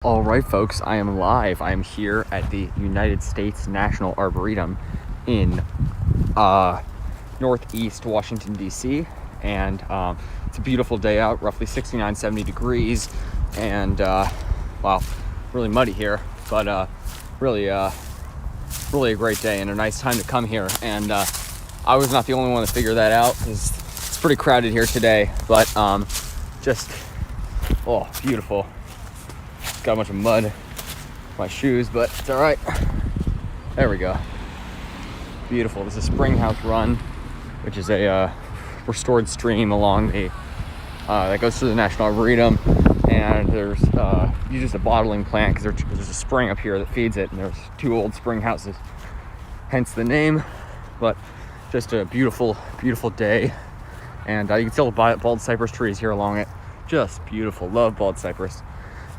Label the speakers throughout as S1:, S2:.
S1: All right, folks, I am live. I am here at the United States National Arboretum in Northeast Washington, D.C. And it's a beautiful day out, roughly 69, 70 degrees. And, wow, really muddy here, but really a great day and a nice time to come here. And I was not the only one to figure that out because it's pretty crowded here today. But just, oh, beautiful. Got a bunch of mud in my shoes, but it's all right. There we go. Beautiful. This is Springhouse Run, which is a restored stream along the that goes through the National Arboretum. And there's uses a bottling plant because there's a spring up here that feeds it, and there's two old spring houses, hence the name. But just a beautiful, beautiful day, and you can still buy bald cypress trees here along it. Just beautiful. Love bald cypress.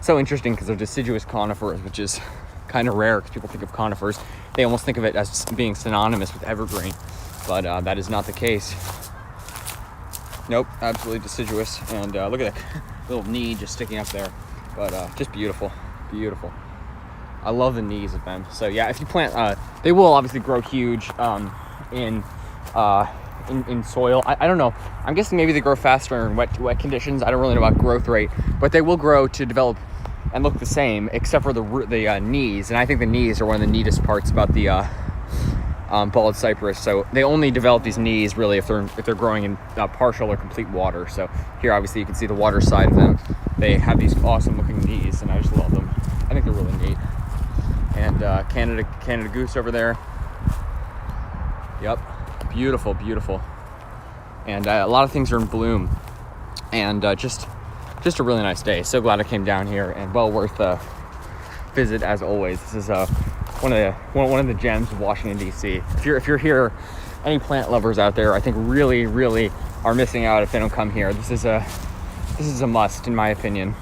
S1: So interesting because they're deciduous conifers, which is kind of rare because people think of conifers. They almost think of it as being synonymous with evergreen, but that is not the case. Nope, absolutely deciduous. And look at that little knee just sticking up there. But just beautiful, beautiful. I love the knees of them. So yeah, if you plant, they will obviously grow huge in soil. I don't know. I'm guessing maybe they grow faster in wet conditions. I don't really know about growth rate, but they will grow to develop and look the same, except for the knees. And I think the knees are one of the neatest parts about the bald cypress. So they only develop these knees really if they're growing in partial or complete water. So here, obviously, you can see the water side of them. They have these awesome looking knees, and I just love them. I think they're really neat. And Canada goose over there. Yep. Beautiful, beautiful. And a lot of things are in bloom, and just a really nice day. So glad I came down here, and well worth a visit as always. This is one of the gems of Washington, D.C. If you're here, any plant lovers out there, I think really are missing out if they don't come here. This is a must, in my opinion,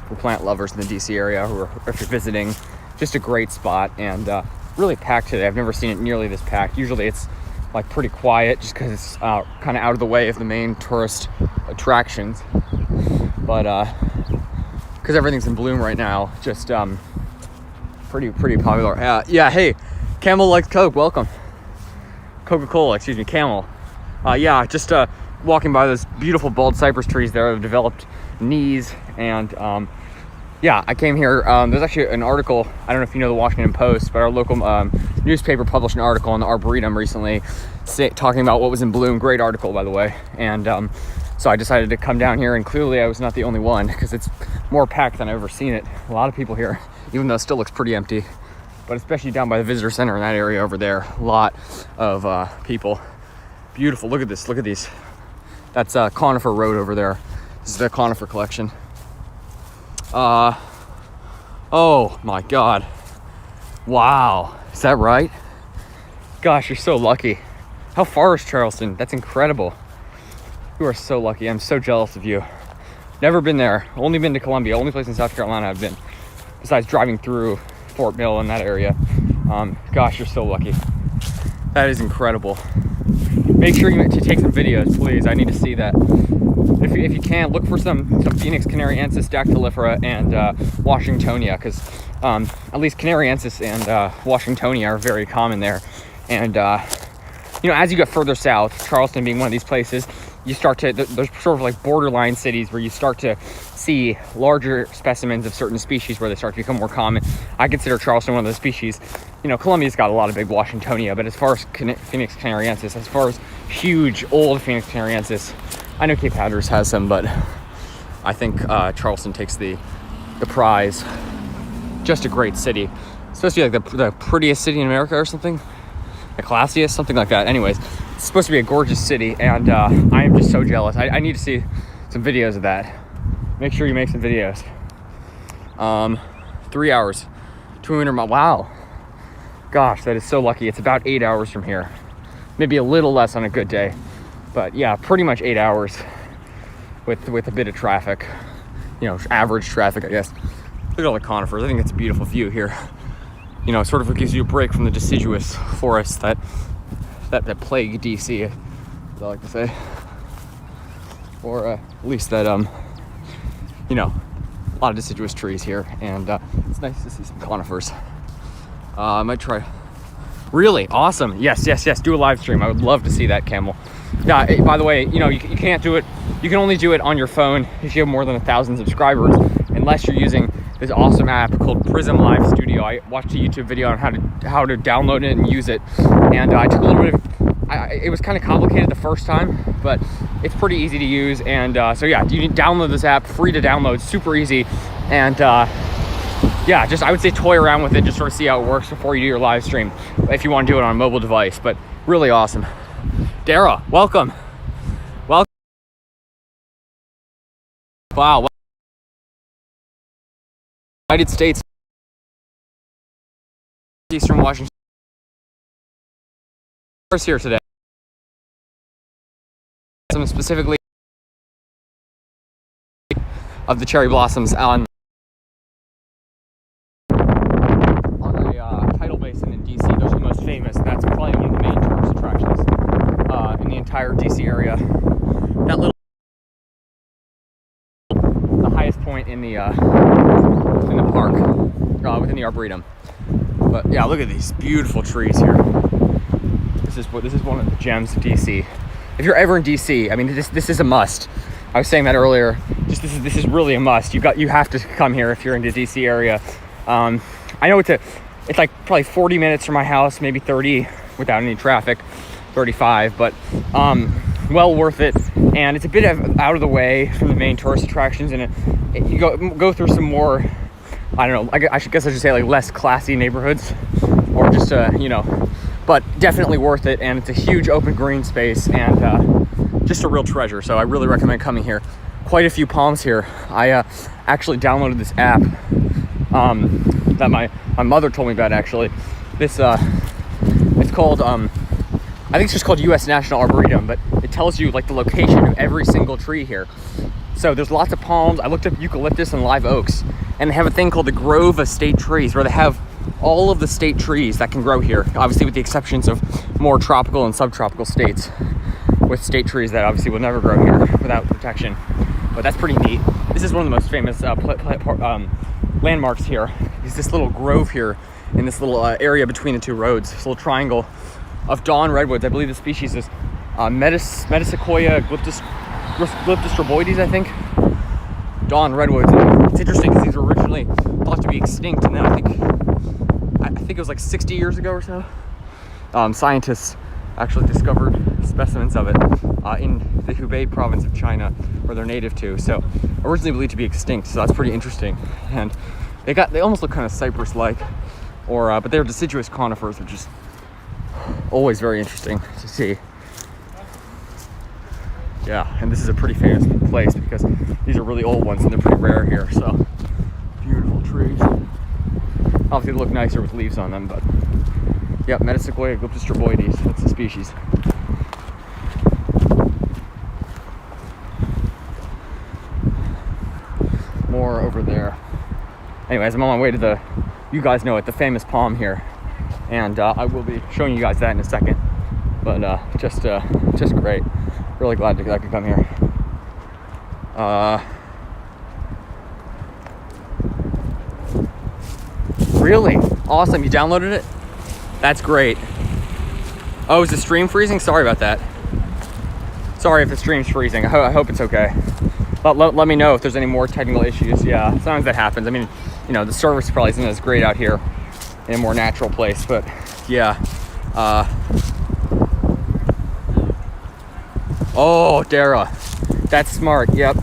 S1: for plant lovers in the D.C. area who are, if you're visiting. Just a great spot, and really packed today. I've never seen it nearly this packed. Usually it's like pretty quiet just because it's kind of out of the way of the main tourist attractions, but because everything's in bloom right now, just pretty popular. Yeah, hey, Camel likes Coke, welcome. Coca-Cola, excuse me, Camel. Yeah, just walking by those beautiful bald cypress trees there that have developed knees, and yeah, I came here. There's actually an article, I don't know if you know the Washington Post, but our local newspaper published an article on the Arboretum recently talking about what was in bloom. Great article, by the way. And so I decided to come down here, and clearly I was not the only one because it's more packed than I've ever seen it. A lot of people here, even though it still looks pretty empty, but especially down by the visitor center in that area over there, a lot of people. Beautiful. Look at this. Look at these. That's Conifer Road over there. This is the conifer collection. Oh my God. Wow. Is that right? Gosh, you're so lucky. How far is Charleston? That's incredible. You are so lucky. I'm so jealous of you. Never been there. Only been to Columbia. Only place in South Carolina I've been, besides driving through Fort Mill in that area. Gosh, you're so lucky. That is incredible. Make sure you take some videos, please. I need to see that. If you can, look for some Phoenix canariensis dactylifera and Washingtonia, because at least canariensis and Washingtonia are very common there. And you know, as you get further south, Charleston being one of these places, you start to, there's sort of like borderline cities where you start to see larger specimens of certain species where they start to become more common. I consider Charleston one of those species. You know, Columbia's got a lot of big Washingtonia, but as far as Phoenix canariensis, as far as huge old Phoenix canariensis, I know Cape Hatteras has some, but I think Charleston takes the prize. Just a great city. It's supposed to be like the prettiest city in America or something. The classiest, something like that. Anyways, it's supposed to be a gorgeous city, and I am just so jealous. I need to see some videos of that. Make sure you make some videos. 3 hours, 200 miles. Wow. Gosh, that is so lucky. It's about 8 hours from here. Maybe a little less on a good day. But yeah, pretty much 8 hours with a bit of traffic. You know, average traffic, I guess. Look at all the conifers. I think it's a beautiful view here. You know, sort of gives you a break from the deciduous forests that plague DC, as I like to say. Or at least that, you know, a lot of deciduous trees here. And It's nice to see some conifers. I might try. Really awesome. Yes. Do a live stream. I would love to see that, Camel. Yeah. By the way, you can't do it. You can only do it on your phone if you have more than 1,000 subscribers, unless you're using this awesome app called Prism Live Studio. I watched a YouTube video on how to download it and use it, and I took a little bit of. It was kind of complicated the first time, but it's pretty easy to use. And so yeah, you need to download this app, free to download, super easy. And yeah, just I would say toy around with it, just sort of see how it works before you do your live stream, if you want to do it on a mobile device. But really awesome. Dara, welcome. Wow. United States, Eastern Washington. Here today. Some specifically of the cherry blossoms on a tidal basin in DC. Those are the most famous. That's probably one of the main tourist attractions in the entire DC area. That little, the highest point in the park, within the Arboretum. But yeah, look at these beautiful trees here. This is one of the gems of DC. If you're ever in DC, I mean, this is a must. I was saying that earlier. Just this is really a must. You have to come here if you're in the DC area. I know it's like probably 40 minutes from my house, maybe 30 without any traffic, 35, but well worth it. And it's a bit out of the way from the main tourist attractions, and you go through some more, I don't know, I guess I should say like less classy neighborhoods, or just but definitely worth it. And it's a huge open green space, and just a real treasure. So I really recommend coming here. Quite a few palms here. I actually downloaded this app that my mother told me about, actually. This it's called I think it's just called US National Arboretum, but it tells you like the location of every single tree here. So there's lots of palms. I looked up eucalyptus and live oaks, and they have a thing called the Grove of State Trees, where they have all of the state trees that can grow here, obviously with the exceptions of more tropical and subtropical states, with state trees that obviously will never grow here without protection. But that's pretty neat. This is one of the most famous landmarks here. Is this little grove here in this little area between the two roads, this little triangle of dawn redwoods. I believe the species is Metasequoia Eucalyptus stroboides, I think. Dawn redwoods. And it's interesting because these were originally thought to be extinct, and then I think it was like 60 years ago or so, scientists actually discovered specimens of it in the Hubei province of China, where they're native to. So originally believed to be extinct. So that's pretty interesting. And they almost look kind of cypress-like, or but they're deciduous conifers, which is always very interesting to see. Yeah, and this is a pretty famous place because these are really old ones and they're pretty rare here. So beautiful trees. Obviously they look nicer with leaves on them, but yeah, Metasequoia Eucalyptus stroboides, that's the species. More over there. Anyways, I'm on my way to you guys know it, the famous palm here, and I will be showing you guys that in a second. But just great. Really glad I could come here. Really awesome. You downloaded it? That's great. Oh, is the stream freezing? Sorry about that. Sorry if the stream's freezing. I hope it's okay. Let me know if there's any more technical issues. Yeah, sometimes that happens. I mean, the service probably isn't as great out here in a more natural place, but yeah. Oh, Dara, that's smart. Yep.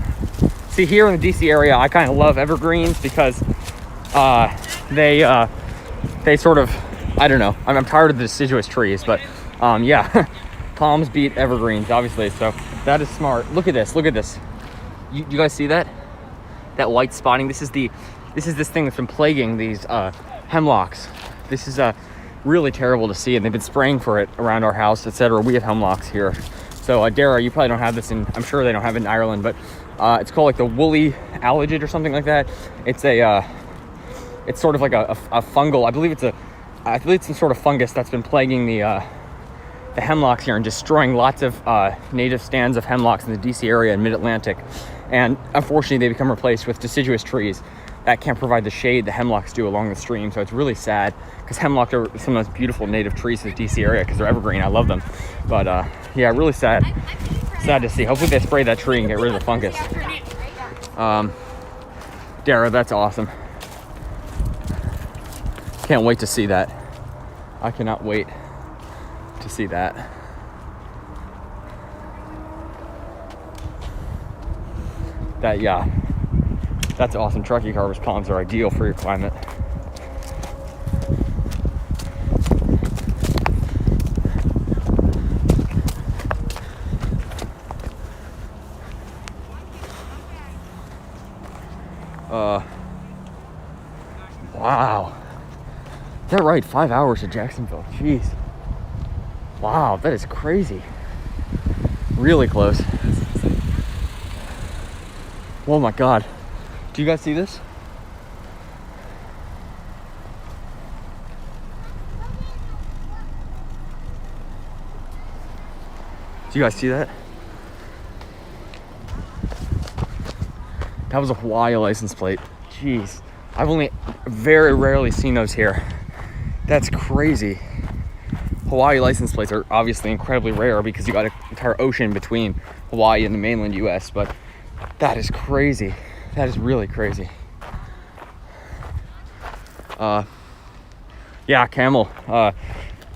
S1: See, here in the DC area, I kind of love evergreens because they sort of, I don't know. I'm tired of the deciduous trees, but yeah, palms beat evergreens, obviously. So that is smart. Look at this. Look at this. You guys see that? That white spotting. This is this thing that's been plaguing these hemlocks. This is really terrible to see, and they've been spraying for it around our house, etc. We have hemlocks here. So Dara, you probably don't have this I'm sure they don't have it in Ireland, but it's called like the woolly alligid or something like that. It's it's sort of like a fungal. I believe it's some sort of fungus that's been plaguing the hemlocks here and destroying lots of native stands of hemlocks in the DC area and mid-Atlantic. And unfortunately, they become replaced with deciduous trees. that can't provide the shade the hemlocks do along the stream. So it's really sad, because hemlock are some of the most beautiful native trees in the DC area because they're evergreen. I love them. But yeah, really sad. Sad to see. Hopefully they spray that tree and get rid of the fungus. Dara, that's awesome. Can't wait to see that. I cannot wait to see that. Yeah, that's awesome. Truckee harvest palms are ideal for your climate. Wow. Is that right? 5 hours to Jacksonville. Jeez. Wow, that is crazy. Really close. Oh my God. Do you guys see this? Do you guys see that? That was a Hawaii license plate. Jeez. I've only very rarely seen those here. That's crazy. Hawaii license plates are obviously incredibly rare because you got an entire ocean between Hawaii and the mainland US, but that is crazy. That is really crazy. Yeah, camel.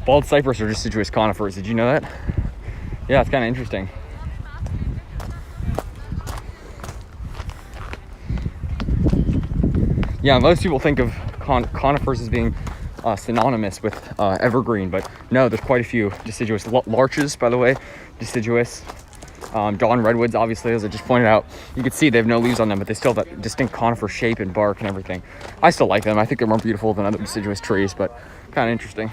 S1: Bald cypress are deciduous conifers. Did you know that? Yeah, it's kind of interesting. Yeah, most people think of conifers as being synonymous with evergreen, but no, there's quite a few deciduous. Larches, by the way, deciduous. Dawn redwoods, obviously, as I just pointed out. You can see they have no leaves on them, but they still have that distinct conifer shape and bark and everything. I still like them. I think they're more beautiful than other deciduous trees, but kind of interesting.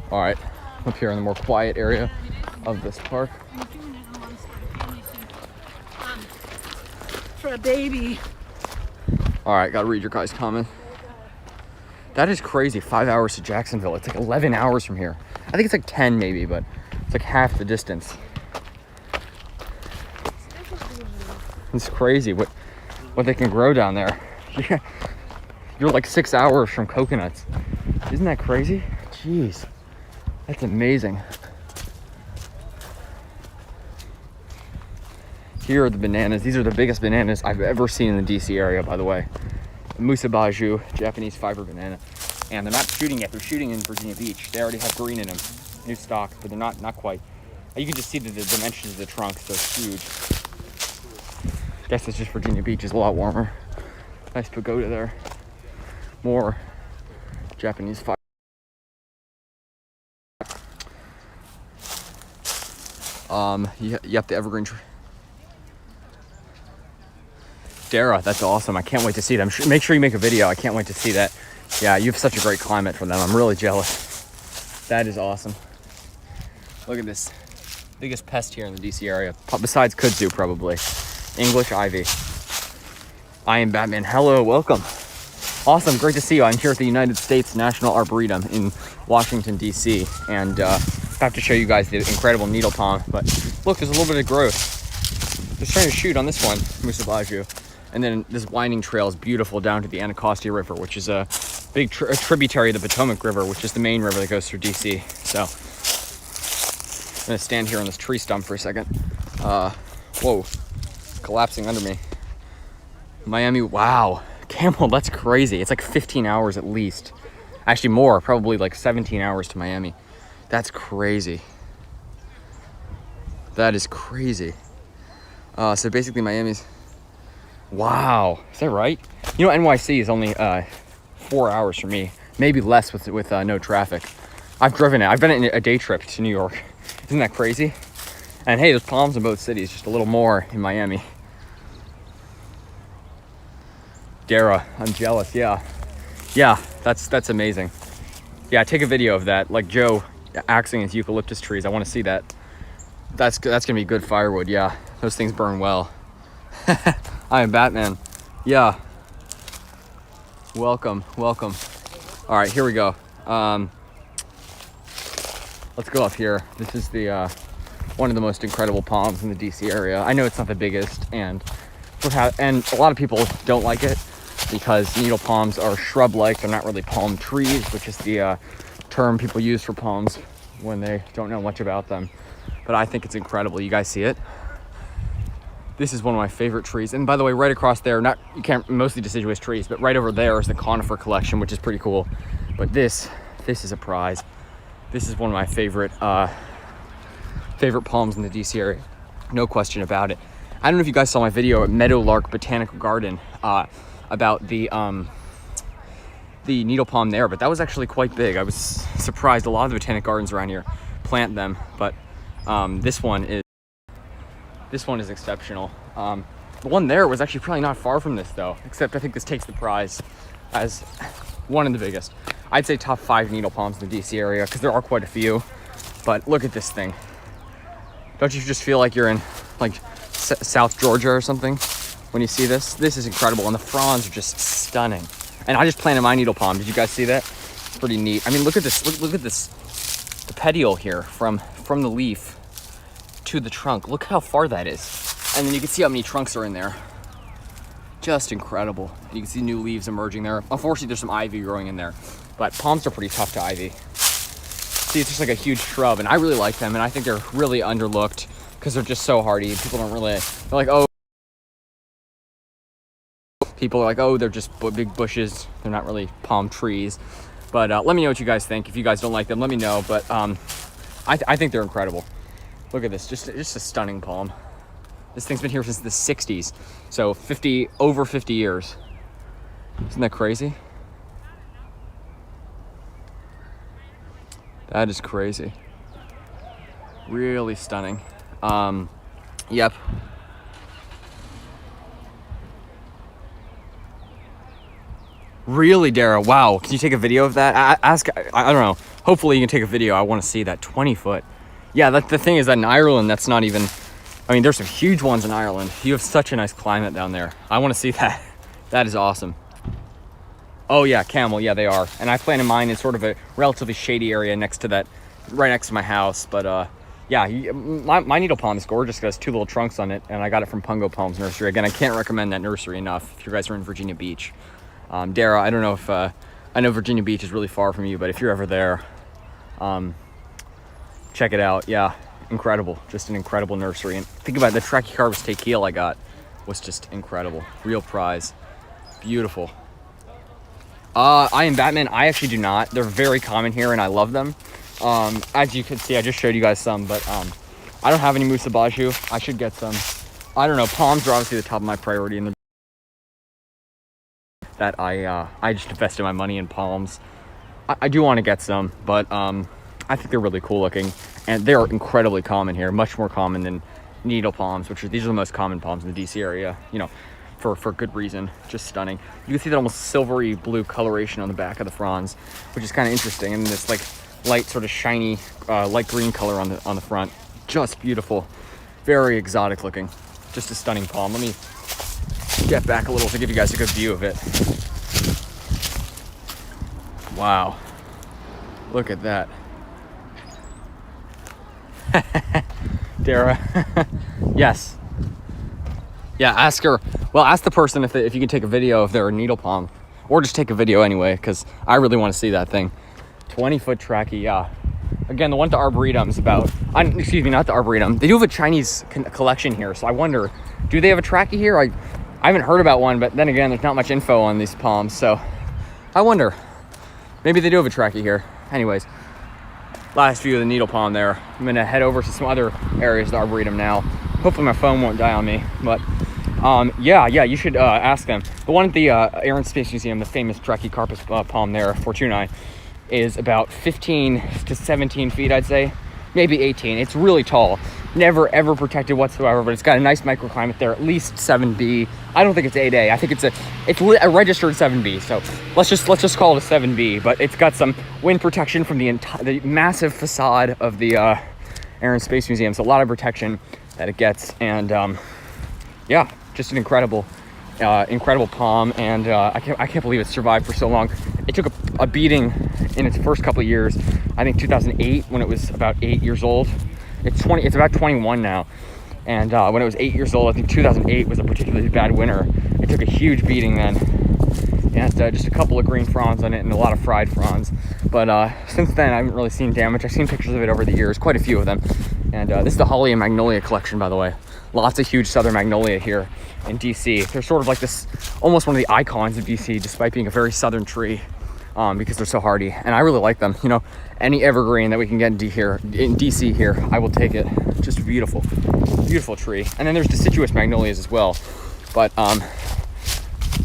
S1: All right, up here in the more quiet area of this park.
S2: For a baby.
S1: All right, gotta read your guys' comment. That is crazy. 5 hours to Jacksonville. It's like 11 hours from here. I think it's like 10 maybe, but it's like half the distance. It's crazy what they can grow down there. Yeah. You're like 6 hours from coconuts. Isn't that crazy? Jeez. That's amazing. Here are the bananas. These are the biggest bananas I've ever seen in the DC area, by the way. Musabaju, Japanese fiber banana. And they're not shooting yet. They're shooting in Virginia Beach. They already have green in them. New stock, but they're not quite. You can just see the dimensions of the trunk, so it's huge. I guess it's just Virginia Beach is a lot warmer. Nice pagoda there. More Japanese fiber. Yep, the evergreen tree. Dara, that's awesome. I can't wait to see them. Make sure you make a video. I can't wait to see that. Yeah, you have such a great climate for them. I'm really jealous. That is awesome. Look at this. Biggest pest here in the DC area, besides kudzu probably. English ivy. I am Batman. Hello, welcome. Awesome, great to see you. I'm here at the United States National Arboretum in Washington, DC. And I have to show you guys the incredible needle palm. But look, there's a little bit of growth. Just trying to shoot on this one, Musabaju. And then this winding trail is beautiful down to the Anacostia River, which is a big tributary of the Potomac River, which is the main river that goes through DC. So I'm gonna stand here on this tree stump for a second. Whoa, collapsing under me. Miami, wow. Camel, that's crazy. It's like 15 hours at least. Actually more, probably like 17 hours to Miami. That's crazy. That is crazy. So basically Miami's, wow, is that right? You know, NYC is only 4 hours from me, maybe less with no traffic. I've driven it. I've been on a day trip to New York. Isn't that crazy? And hey, there's palms in both cities, just a little more in Miami. Dara, I'm jealous. Yeah, that's amazing. Yeah, take a video of that, like Joe axing his eucalyptus trees. I want to see that. That's gonna be good firewood. Yeah, those things burn well. I am Batman. Yeah. Welcome. All right, here we go. Let's let's go up here. This is the one of the most incredible palms in the DC area. I know it's not the biggest, and a lot of people don't like it because needle palms are shrub-like. They're not really palm trees, which is the term people use for palms when they don't know much about them. But I think it's incredible. You guys see it? This is one of my favorite trees. And by the way, right across there, you can't mostly deciduous trees, but right over there is the conifer collection, which is pretty cool. But this is a prize. This is one of my favorite palms in the DC area. No question about it. I don't know if you guys saw my video at Meadowlark Botanical Garden about the needle palm there, but that was actually quite big. I was surprised. A lot of the botanic gardens around here plant them, but this one is exceptional. The one there was actually probably not far from this though, except I think this takes the prize as one of the biggest. I'd say top 5 needle palms in the DC area because there are quite a few. But look at this thing. Don't you just feel like you're in like South Georgia or something when you see this? This is incredible, and the fronds are just stunning. And I just planted my needle palm. Did you guys see that? It's pretty neat. I mean, look at this. Look at this. The petiole here from the leaf to the trunk. Look how far that is. And then you can see how many trunks are in there. Just incredible. And you can see new leaves emerging there. Unfortunately, there's some ivy growing in there, but palms are pretty tough to ivy. See, it's just like a huge shrub, and I really like them, and I think they're really underlooked because they're just so hardy. People don't really, they're like, oh, people are like, oh, they're just big bushes. They're not really palm trees. But let me know what you guys think. If you guys don't like them, let me know. But I think they're incredible. Look at this, just a stunning palm. This thing's been here since the 60s, so over 50 years. Isn't that crazy? That is crazy. Really stunning. Yep. Really, Dara? Wow. Can you take a video of that? I don't know. Hopefully you can take a video. I want to see that 20 foot. Yeah, the thing is that in Ireland, that's not even... I mean, there's some huge ones in Ireland. You have such a nice climate down there. I want to see that. That is awesome. Oh yeah, camel. Yeah, they are. And I planted mine in sort of a relatively shady area next to that, right next to my house. But yeah, my needle palm is gorgeous. It has 2 little trunks on it, and I got it from Pungo Palms Nursery. Again, I can't recommend that nursery enough if you guys are in Virginia Beach. Dara, I don't know if I know Virginia Beach is really far from you, but if you're ever there, check it out. Yeah, incredible. Just an incredible nursery. And think about it, the Trachycarpus tequila I got was just incredible. Real prize. Beautiful. I am Batman. I actually do not. They're very common here, and I love them. As you can see, I just showed you guys some, but I don't have any Musabaju. I should get some. I don't know. Palms are obviously the top of my priority, and that I just invested my money in palms. I do want to get some, but I think they're really cool looking, and they are incredibly common here. Much more common than needle palms, these are the most common palms in the DC area. You know. For good reason. Just stunning. You can see that almost silvery blue coloration on the back of the fronds, which is kind of interesting, and this like light sort of shiny light green color on the front. Just beautiful. Very exotic looking. Just a stunning palm. Let me get back a little to give you guys a good view of it. Wow, look at that. Dara. Yes. Yeah, ask the person if you can take a video of their needle palm, or just take a video anyway, because I really want to see that thing. 20-foot trachea, yeah. Again, the one at the Arboretum is about, excuse me, not the Arboretum. They do have a Chinese collection here, so I wonder, do they have a trachea here? I haven't heard about one, but then again, there's not much info on these palms, so I wonder. Maybe they do have a trachea here. Anyways, last view of the needle palm there. I'm gonna head over to some other areas of the Arboretum now. Hopefully my phone won't die on me, but yeah, you should ask them. The one at the Air and Space Museum, the famous Trachycarpus palm there, Fortunae, is about 15 to 17 feet, I'd say. Maybe 18. It's really tall. Never, ever protected whatsoever, but it's got a nice microclimate there, at least 7B. I don't think it's 8A. I think it's a registered 7B, so let's just call it a 7B, but it's got some wind protection from the massive facade of the Air and Space Museum, so a lot of protection that it gets, and yeah, just an incredible palm, and I can't believe it survived for so long. It took a beating in its first couple of years. I think 2008 when it was about 8 years old. It's about 21 now. And when it was 8 years old, I think 2008 was a particularly bad winter. It took a huge beating then. And just a couple of green fronds on it and a lot of fried fronds. But since then, I haven't really seen damage. I've seen pictures of it over the years, quite a few of them. And this is the Holly and Magnolia collection, by the way. Lots of huge southern magnolia here in DC. They're sort of like this, almost one of the icons of DC, despite being a very southern tree, because they're so hardy. And I really like them. You know, any evergreen that we can get in DC here, I will take it. Just a beautiful, beautiful tree. And then there's deciduous magnolias as well. But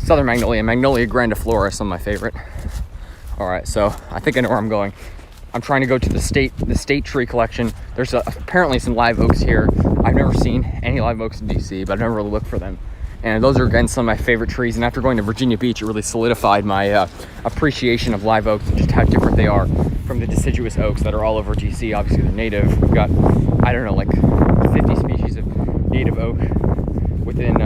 S1: southern magnolia, Magnolia grandiflora, some of my favorite. All right, so I think I know where I'm going. I'm trying to go to the state tree collection. There's apparently some live oaks here. I've never seen any live oaks in DC, but I've never really looked for them. And those are, again, some of my favorite trees. And after going to Virginia Beach, it really solidified my appreciation of live oaks and just how different they are from the deciduous oaks that are all over DC. Obviously, they're native. We've got, I don't know, like 50 species of native oak within,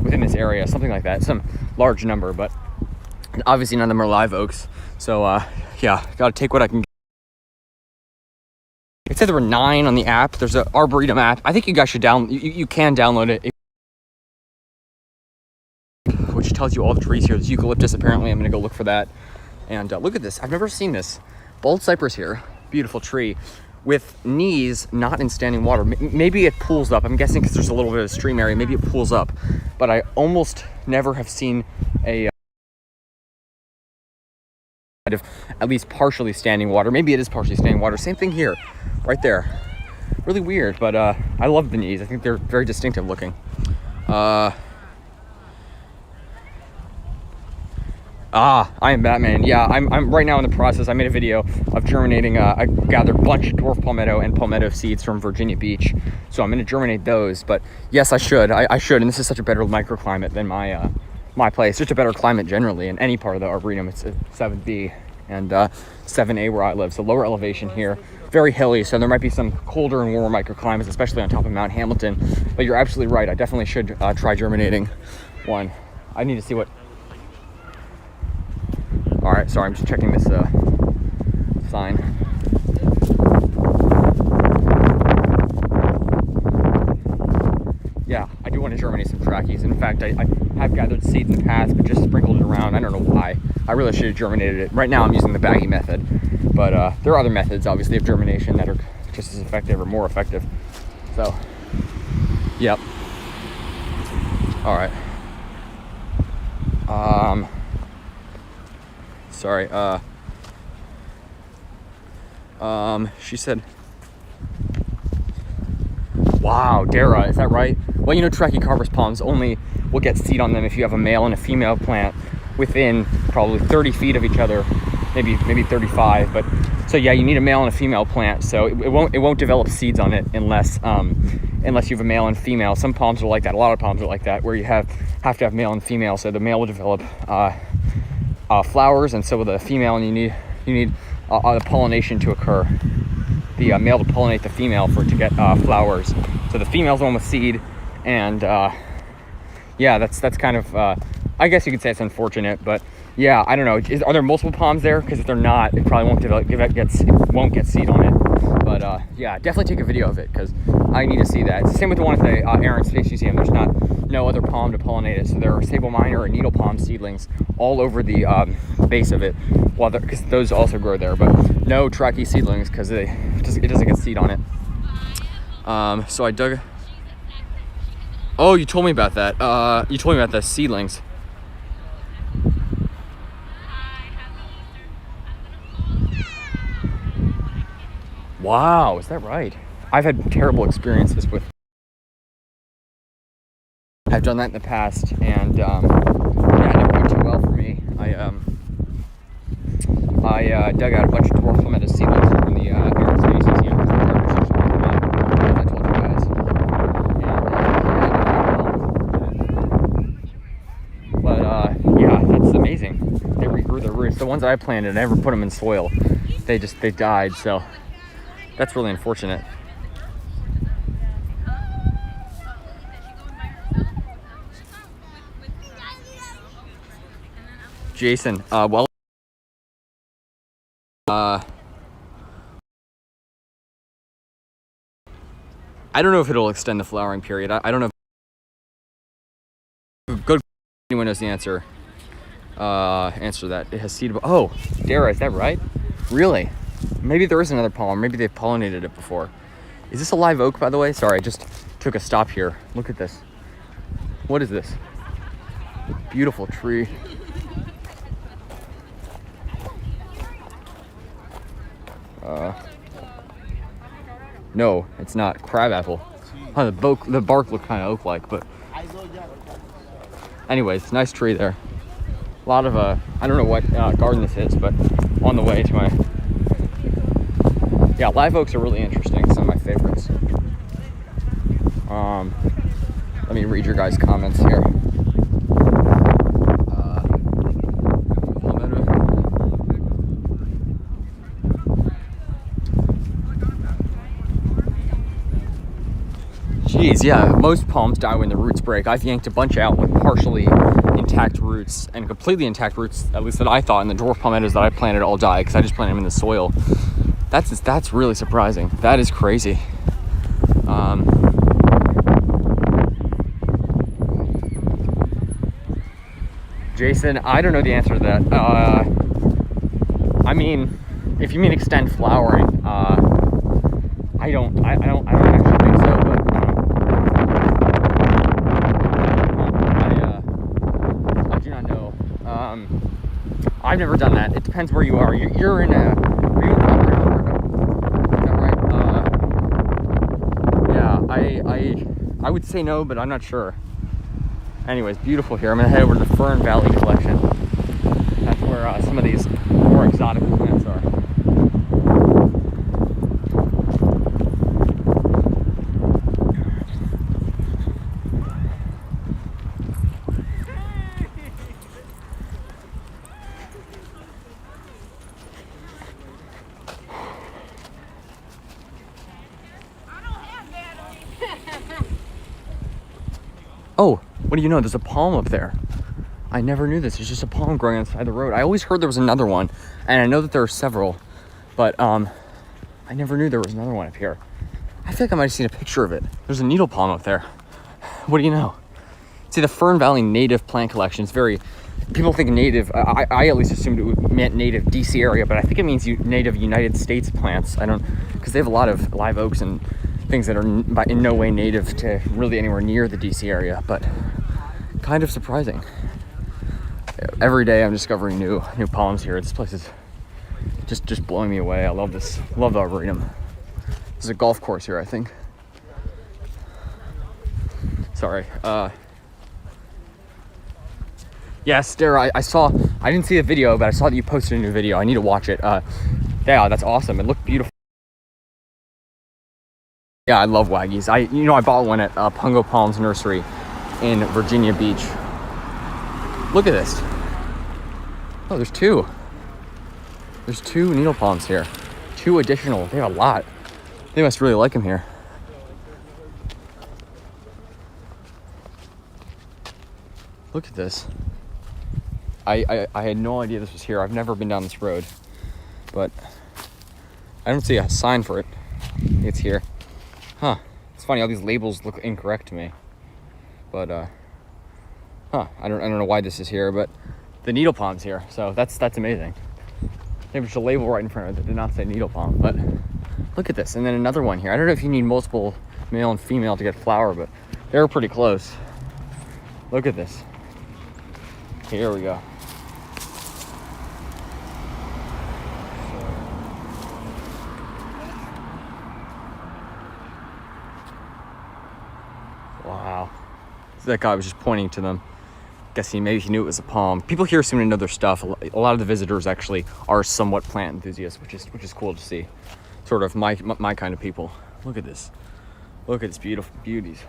S1: within this area, something like that. Some large number, but obviously none of them are live oaks. So, yeah, got to take what I can get. It said there were 9 on the app. There's an Arboretum app. I think you guys should you can download it, which tells you all the trees here. There's eucalyptus, apparently. I'm going to go look for that. And look at this. I've never seen this. Bald cypress here. Beautiful tree. With knees not in standing water. Maybe it pools up. I'm guessing because there's a little bit of a stream area. Maybe it pools up. But I almost never have seen a of at least partially standing water. Maybe it is partially standing water. Same thing here, right there. Really weird, but I love the knees. I think they're very distinctive looking. I am Batman. Yeah, I'm right now in the process. I made a video of germinating. I gathered a bunch of dwarf palmetto and palmetto seeds from Virginia Beach, so I'm going to germinate those. But yes, I should. I should. And this is such a better microclimate than my place. Just a better climate generally in any part of the Arboretum. It's 7B and 7A where I live. So lower elevation here, very hilly. So there might be some colder and warmer microclimates, especially on top of Mount Hamilton. But you're absolutely right. I definitely should try germinating one. I need to see what. All right, sorry, I'm just checking this sign. Yeah, I do want to germinate some trachys. In fact, I have gathered seeds in the past, but just sprinkled it around. I don't know why. I really should have germinated it. Right now I'm using the baggy method, but there are other methods, obviously, of germination that are just as effective or more effective. So, yep. All right. Sorry, she said, wow, Dara, is that right? Well, you know, Trachycarpus palms only will get seed on them if you have a male and a female plant within probably 30 feet of each other, maybe 35. But so yeah, you need a male and a female plant. So it won't develop seeds on it unless you have a male and female. Some palms are like that. A lot of palms are like that, where you have to have male and female. So the male will develop flowers, and so will the female, and you need the pollination to occur. The male to pollinate the female for it to get flowers. So the female's the one with seed, and yeah, that's kind of I guess you could say it's unfortunate, but yeah, I don't know. Are there multiple palms there? Because if they're not, it probably won't develop. It won't get seed on it. But yeah, definitely take a video of it because I need to see that. It's the same with the one at the Air Space Museum. There's no other palm to pollinate it, so there are sable minor and needle palm seedlings all over the base of it. Well, because those also grow there, but no trachy seedlings because it doesn't get seed on it. So I dug. Oh, you told me about that. You told me about the seedlings. Wow, is that right? I've had terrible experiences with. I've done that in the past, and yeah, it never went too well for me. I dug out a bunch of dwarf palmetto seedlings from the Air Space Museum. I told you guys. But yeah, that's amazing. They regrew their roots. The ones that I planted, I never put them in soil. They died. So that's really unfortunate. Jason, well, I don't know if it'll extend the flowering period. I don't know. Good. Anyone knows the answer? Answer that. It has seedable. Oh, Dara, is that right? Really? Maybe there is another palm. Maybe they've pollinated it before. Is this a live oak, by the way? Sorry, I just took a stop here. Look at this. What is this? Beautiful tree. No, it's not. Crabapple. Huh, the bark looked kind of oak-like, but anyways, nice tree there. A lot of I don't know what garden this is, but on the way to my, yeah, live oaks are really interesting. Some of my favorites. Let me read your guys' comments here. Geez, yeah, most palms die when the roots break. I've yanked a bunch out with partially intact roots and completely intact roots, at least that I thought, and the dwarf palmettos that I planted all die because I just planted them in the soil. That's really surprising. That is crazy. Jason, I don't know the answer to that. I mean, if you mean extend flowering, I don't actually think so, but I do not know. I've never done that. It depends where you are. You're in a, are you in Alberta? Is that right? Yeah, I would say no, but I'm not sure. Anyways, beautiful here. I'm gonna head over to the Fern Valley collection. That's where some of these more exotic plants are. Oh, what do you know? There's a palm up there. I never knew this. There's just a palm growing on the side of the road. I always heard there was another one, and I know that there are several, but I never knew there was another one up here. I feel like I might have seen a picture of it. There's a needle palm up there. What do you know? See, the Fern Valley native plant collection is very, people think native, I at least assumed it meant native DC area, but I think it means native United States plants. I don't, because they have a lot of live oaks and things that are in no way native to really anywhere near the DC area, but kind of surprising. Every day I'm discovering new palms here. This place is just blowing me away. I love this. Love the Arboretum. There's a golf course here, I think. Sorry. Yes, Dara, I saw, I didn't see the video, but I saw that you posted a new video. I need to watch it. Yeah, that's awesome. It looked beautiful. Yeah, I love Waggies. I bought one at Pungo Palms Nursery in Virginia Beach. Look at this. Oh, there's two. There's two needle palms here. Two additional. They have a lot. They must really like them here. Look at this. I had no idea this was here. I've never been down this road, but I don't see a sign for it. It's here. Huh. It's funny, all these labels look incorrect to me. But I don't know why this is here, but the needle palm's here, so that's amazing. There's a label right in front of it that did not say needle palm, but look at this. And then another one here. I don't know if you need multiple male and female to get flower, but they're pretty close. Look at this. Here we go. Wow. So that guy was just pointing to them. Guess maybe he knew it was a palm. People here seem to know their stuff. A lot of the visitors actually are somewhat plant enthusiasts, which is cool to see. Sort of my kind of people. Look at this. Look at its beautiful beauties.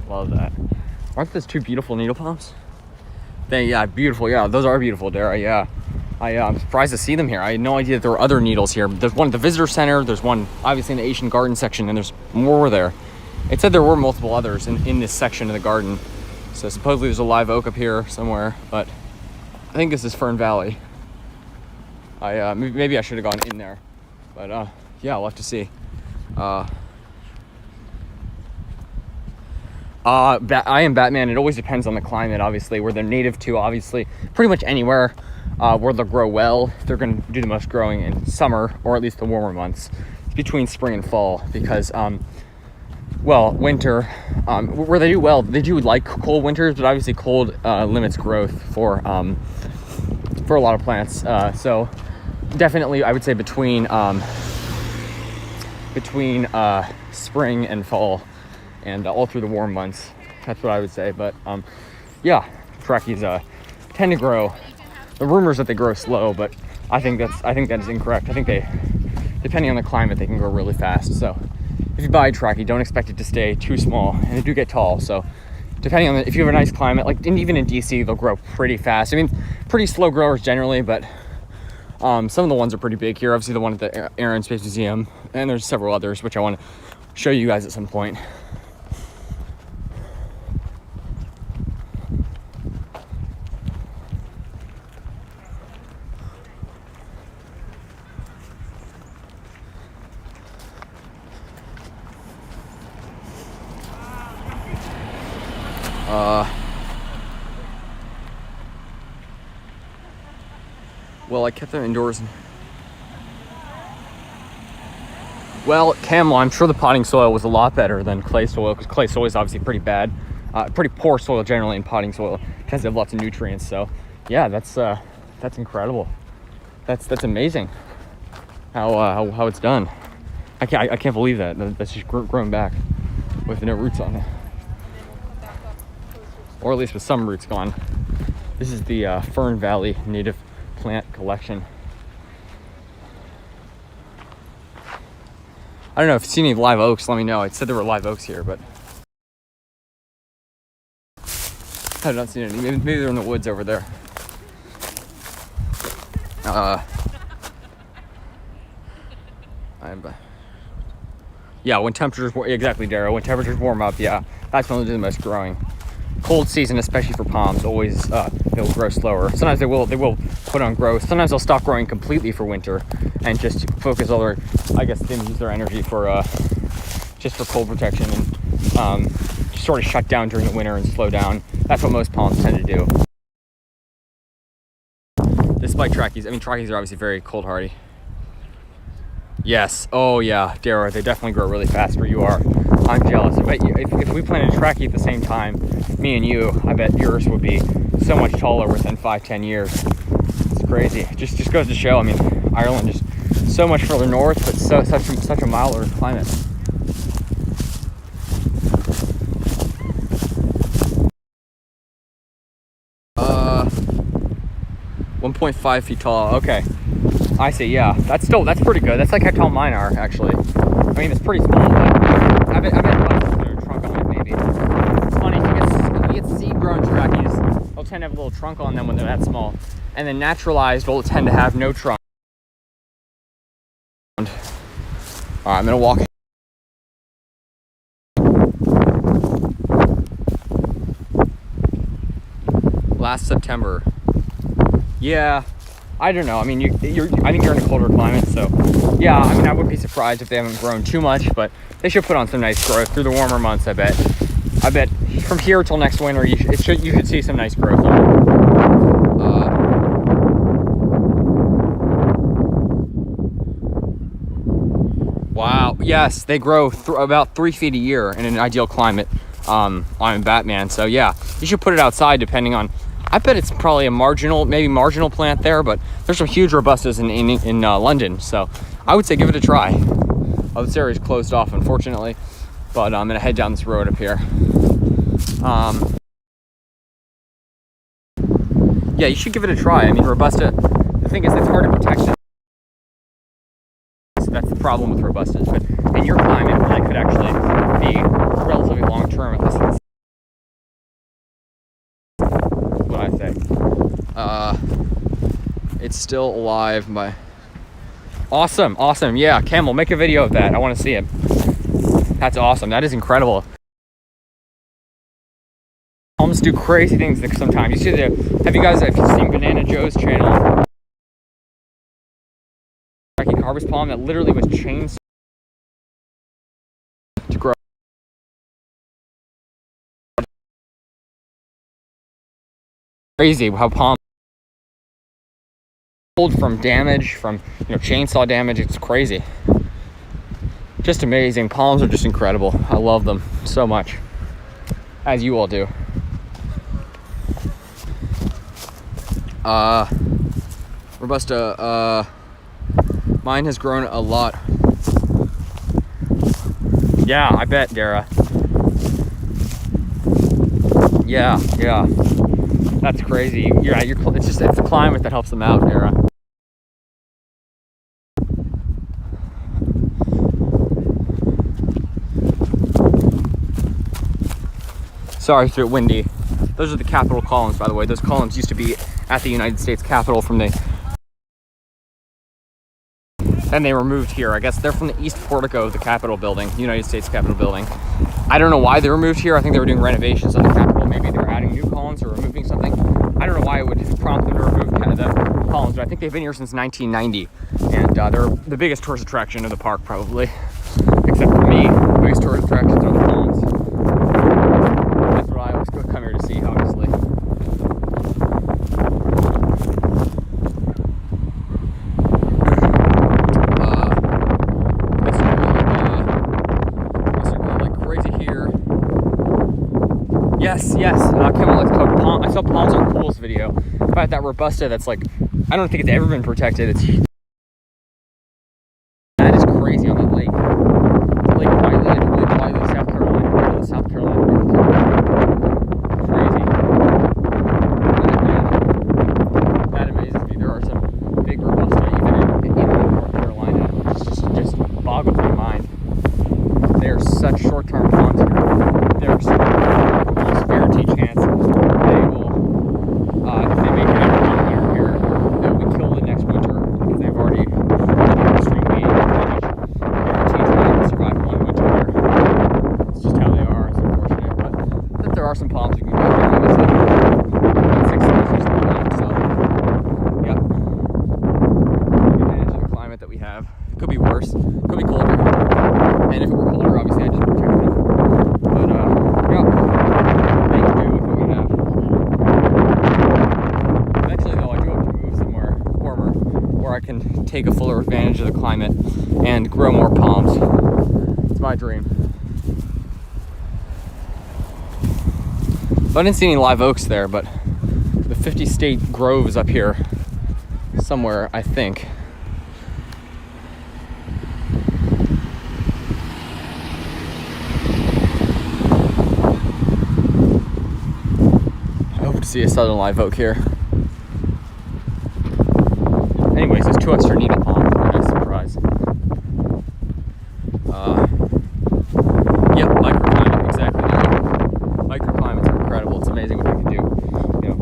S1: Love that. Aren't those two beautiful needle palms? Yeah, beautiful. Yeah, those are beautiful, Dara. Yeah. I'm surprised to see them here. I had no idea that there were other needles here. There's one at the visitor center. There's one obviously in the Asian garden section, and there's more there. It said there were multiple others in this section of the garden. So supposedly there's a live oak up here somewhere, but I think this is Fern Valley. Maybe I should have gone in there, but yeah, we'll have to see. I am Batman. It always depends on the climate, obviously, where they're native to. Obviously, pretty much anywhere where they'll grow well, they're going to do the most growing in summer, or at least the warmer months between spring and fall, because well, winter, where they do well, they do like cold winters, but obviously cold limits growth for a lot of plants. So definitely, I would say between spring and fall, and all through the warm months. That's what I would say. But yeah, trackies tend to grow. The rumors that they grow slow, but I think that is incorrect. I think they, depending on the climate, they can grow really fast. So if you buy a trackie, don't expect it to stay too small, and they do get tall. So depending on if you have a nice climate, like even in DC, they'll grow pretty fast. I mean, pretty slow growers generally, but some of the ones are pretty big here. Obviously, the one at the Air and Space Museum, and there's several others which I want to show you guys at some point. Well, I kept them indoors. Well, Camel, I'm sure the potting soil was a lot better than clay soil, because clay soil is obviously pretty bad. Pretty poor soil generally, in potting soil. It tends to have lots of nutrients. So yeah, that's incredible. That's amazing how it's done. I can't believe that. That's just grown back with no roots on it. Or at least with some roots gone. This is the Fern Valley native plant collection. I don't know if you see any live oaks, let me know. It said there were live oaks here, but I have not seen any. Maybe they're in the woods over there. Yeah, when temperatures, exactly, Darrow. When temperatures warm up, yeah, that's when they'll do the most growing. Cold season, especially for palms, always they'll grow slower. Sometimes they will put on growth. Sometimes they'll stop growing completely for winter and just focus all their, I guess, they use their energy for just for cold protection, and just sort of shut down during the winter and slow down. That's what most palms tend to do. Despite trackies, I mean, trackies are obviously very cold hardy. Yes. Oh yeah, Darrow, they definitely grow really fast where you are. I'm jealous. I bet you, if we planted a trackie at the same time, me and you, I bet yours would be so much taller within 5-10 years. It's crazy. It just goes to show. I mean, Ireland is so much further north, but such a milder climate. Uh, 1.5 feet tall. Okay. I see, yeah. That's pretty good. That's like how tall mine are, actually. I mean, it's pretty small, but I bet a trunk on it, maybe. It's funny, if you get seed-grown trackies, they'll tend to have a little trunk on them when they're that small. And then naturalized will tend to have no trunk. Alright, I'm gonna walk. Last September. Yeah. I don't know. I mean, I think you're in a colder climate, so yeah. I mean, I wouldn't be surprised if they haven't grown too much, but they should put on some nice growth through the warmer months. I bet from here till next winter, you should see some nice growth. Wow. Yes, they grow about 3 feet a year in an ideal climate. I'm Batman, so yeah, you should put it outside depending on. I bet it's probably maybe marginal plant there, but there's some huge robustas in London, so I would say give it a try. Oh, this area is closed off, unfortunately, but I'm gonna head down this road up here. Yeah, you should give it a try. I mean, robusta. The thing is, it's hard to protect it. So that's the problem with robustas. But in your climate, they could actually be relatively long term, at least. What I say. It's still alive. Awesome. Yeah, Camel, make a video of that. I want to see it. That's awesome. That is incredible. Palms do crazy things sometimes. Have you seen Banana Joe's channel? harvest palm that literally was chainsawed to grow. Crazy how palm from damage, from chainsaw damage. It's crazy. Just amazing. Palms are just incredible. I love them so much, as you all do. Robusta, mine has grown a lot. Yeah, I bet, Dara. Yeah. That's crazy. It's the climate that helps them out, Dara. Sorry, it's a bit windy. Those are the Capitol columns, by the way. Those columns used to be at the United States Capitol and they were moved here. I guess they're from the East Portico of the Capitol building, United States Capitol building. I don't know why they were moved here. I think they were doing renovations on the Capitol. Maybe they were adding new columns or removing something. I don't know why it would prompt them to remove kind of the columns, but I think they've been here since 1990. And they're the biggest tourist attraction of the park, probably. Except for me, the biggest tourist attractions are the columns. That's what I always come here to see, obviously. Yes. I saw Palms Are Cool's video about that Robusta that's like, I don't think it's ever been protected. That is crazy on that lake. Lake Wiley, South Carolina. Crazy. That amazes me. There are some big Robusta even in North Carolina. It just boggles my mind. They are such short-term ponds here. There's guarantee chance they will, if they make it out one winter here, they'll be killed the next winter because they've already extremely guaranteed to not survive one winter here. It's just how they are. It's unfortunate, but there are some palms you can go to, obviously. 6 years or something like that, so yep. Take advantage of the climate that we have. It could be worse. It could be colder. And if it were colder, obviously I'd just protect them. But yeah. I can take a fuller advantage of the climate and grow more palms. It's my dream. I didn't see any live oaks there, but the 50 state grove is up here somewhere, I think. I hope to see a southern live oak here. Anyways, there's 2 extra needle palms. What a nice surprise. Yep, microclimate, exactly. Microclimates are incredible. It's amazing what they can do.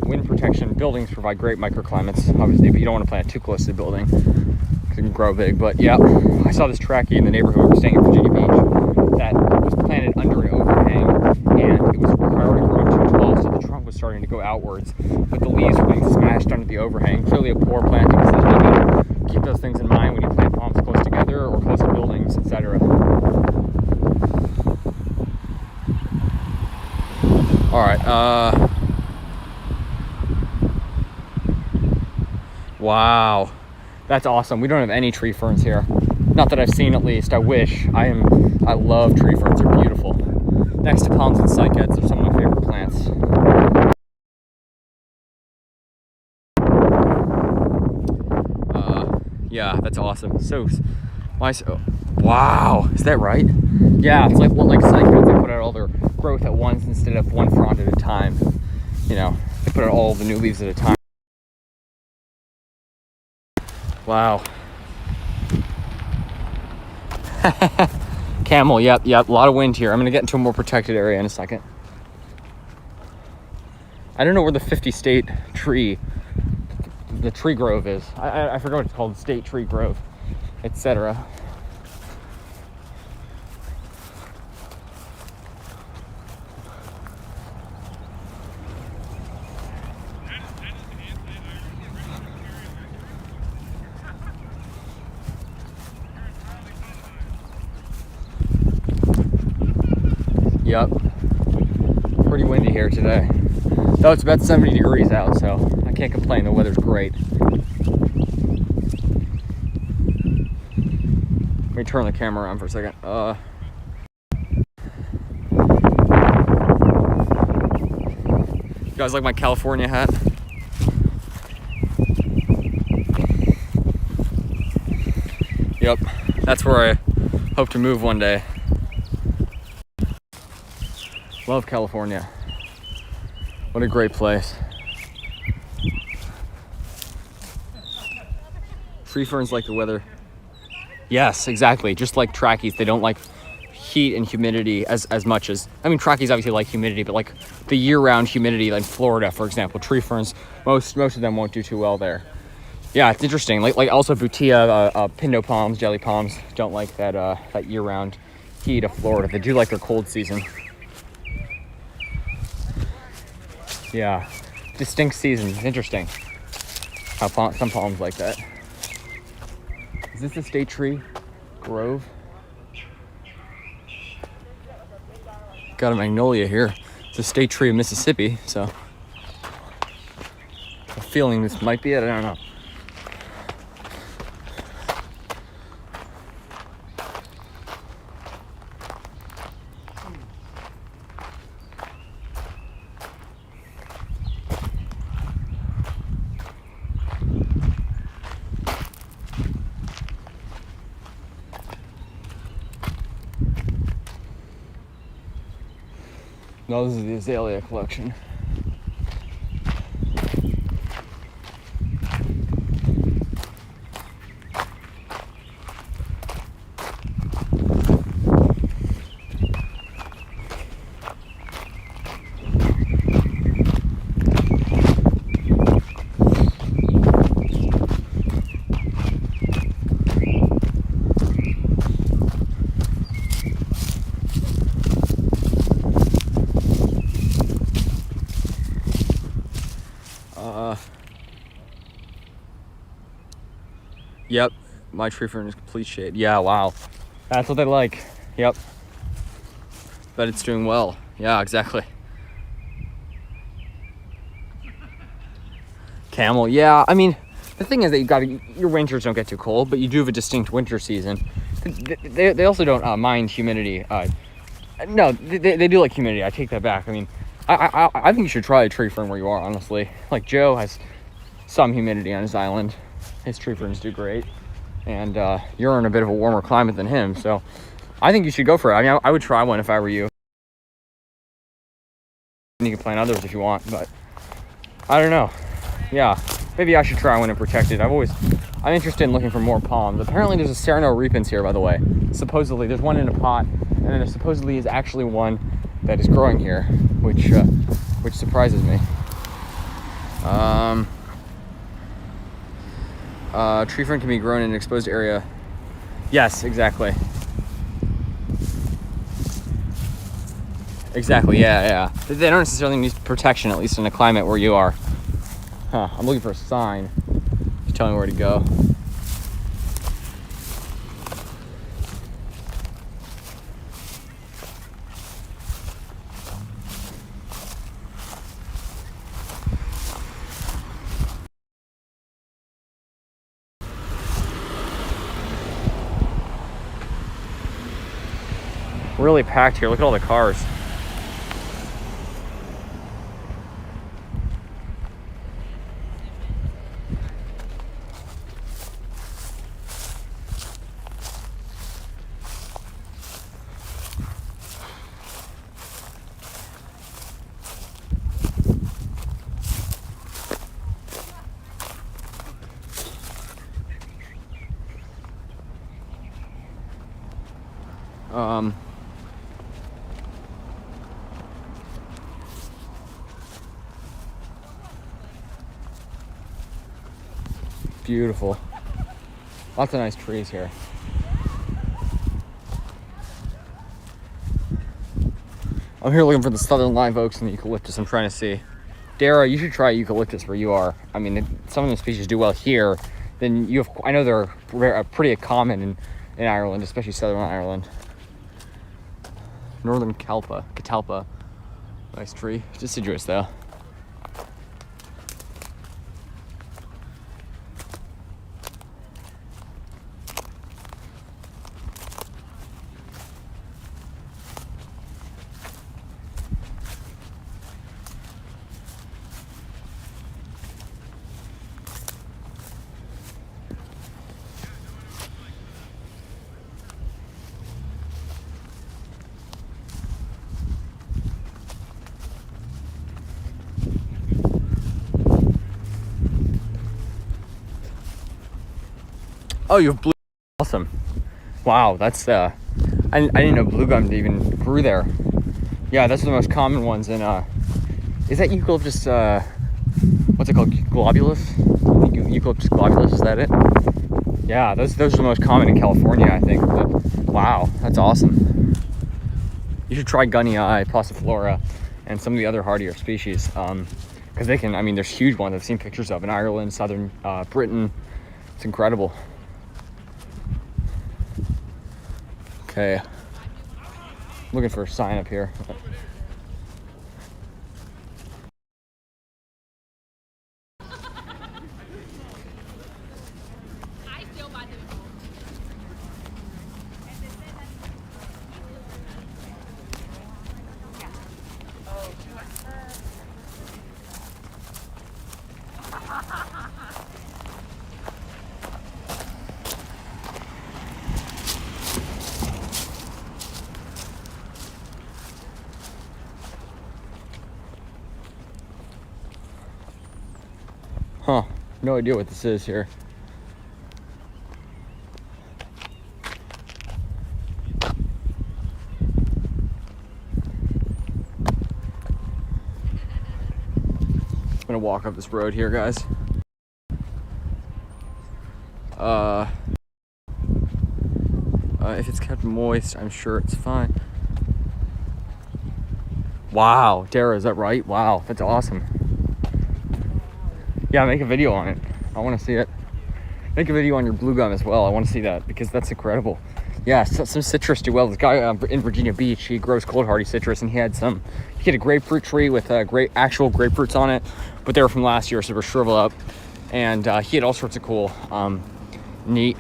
S1: Wind protection, buildings provide great microclimates, obviously, but you don't want to plant too close to the building because it can grow big. But yeah, I saw this trachea in the neighborhood. We're staying in Virginia Beach that was planted under an overhang, and it was already grown too tall, so the trunk was starting to go outwards, but the leaves were being smashed under the overhang. Clearly a poor planting decision. Keep those things in mind when you plant palms close together or close to buildings, etc. All right. Wow, that's awesome. We don't have any tree ferns here. Not that I've seen, at least. I wish. I love tree ferns. They're beautiful. Next to palms and cycads are some of my favorite plants. Yeah, that's awesome. Wow, is that right? Yeah, it's like cycads. They put out all their growth at once instead of one frond at a time. They put out all the new leaves at a time. Wow. Camel, yep, a lot of wind here. I'm gonna get into a more protected area in a second. I don't know where the 50 state tree, the tree grove is. I forgot what it's called, state tree grove, etc. Yep. Pretty windy here today. Though it's about 70 degrees out, so I can't complain. The weather's great. Let me turn the camera around for a second. You guys like my California hat? Yep, that's where I hope to move one day. Love California. What a great place. Tree ferns like the weather. Yes, exactly. Just like trackies, they don't like heat and humidity as much as, I mean, trackies obviously like humidity, but like the year-round humidity, like Florida, for example, tree ferns, most of them won't do too well there. Yeah, it's interesting. Like also Butia, pindo palms, jelly palms don't like that year-round heat of Florida. They do like their cold season. Yeah, distinct seasons. Interesting how some palms like that. Is this a state tree grove? Got a magnolia here. It's a state tree of Mississippi, so I have a feeling this might be it. I don't know. No, this is the azalea collection. Yep, my tree fern is complete shade. Yeah, wow. That's what they like. Yep. Bet it's doing well. Yeah, exactly. Camel, yeah. I mean, the thing is that your winters don't get too cold, but you do have a distinct winter season. They also don't mind humidity. No, they do like humidity. I take that back. I mean, I think you should try a tree fern where you are, honestly. Like Joe has some humidity on his island. His tree ferns do great, and you're in a bit of a warmer climate than him, so I think you should go for it. I mean, I would try one if I were you. You can plant others if you want, but I don't know. Yeah, maybe I should try one and protect it. I'm interested in looking for more palms. Apparently there's a Sereno repens here, by the way. Supposedly, there's one in a pot, and then there supposedly is actually one that is growing here, which surprises me. Tree fern can be grown in an exposed area. Yes, exactly. Exactly, yeah. They don't necessarily need protection, at least in a climate where you are. I'm looking for a sign to tell me where to go. Really packed here. Look at all the cars. Beautiful. Lots of nice trees here. I'm here looking for the southern live oaks and the eucalyptus. I'm trying to see. Dara, you should try eucalyptus where you are. I mean, some of the species do well here. Then you have, I know they're pretty common in Ireland, especially southern Ireland. Northern catalpa. Nice tree. Deciduous though. Oh, you have blue. Awesome. Wow, that's I didn't know blue gum even grew there. Yeah, those are the most common ones. And is that eucalyptus? What's it called? Globulus? I think eucalyptus globulus. Is that it? Yeah, those are the most common in California, I think. But wow, that's awesome. You should try Gunnii passiflora and some of the other hardier species, because they can. I mean, there's huge ones I've seen pictures of in Ireland, southern Britain. It's incredible. Okay, looking for a sign up here. Huh, no idea what this is here. I'm gonna walk up this road here, guys. If it's kept moist, I'm sure it's fine. Wow, Dara, is that right? Wow, that's awesome. Yeah, make a video on it. I want to see it. Make a video on your blue gum as well. I want to see that because that's incredible. Yeah, some citrus do well. This guy in Virginia Beach, he grows cold hardy citrus, and he had a grapefruit tree with actual grapefruits on it, but they were from last year, so they were shriveled up. And he had all sorts of cool, neat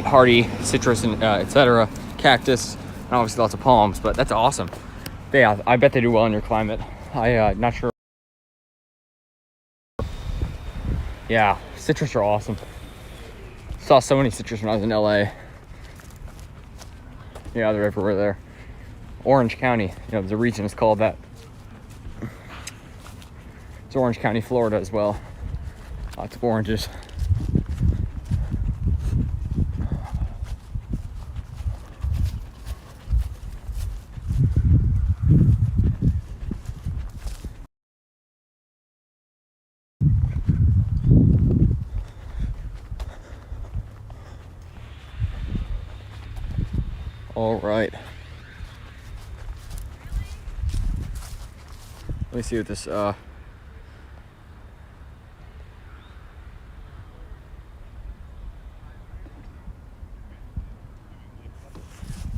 S1: hardy citrus and etc. Cactus, and obviously lots of palms. But that's awesome. Yeah, I bet they do well in your climate. Not sure. Yeah, citrus are awesome. Saw so many citrus when I was in LA. Yeah, they're everywhere there. Orange County, the region is called that. It's Orange County, Florida as well. Lots of oranges. All right. Let me see what this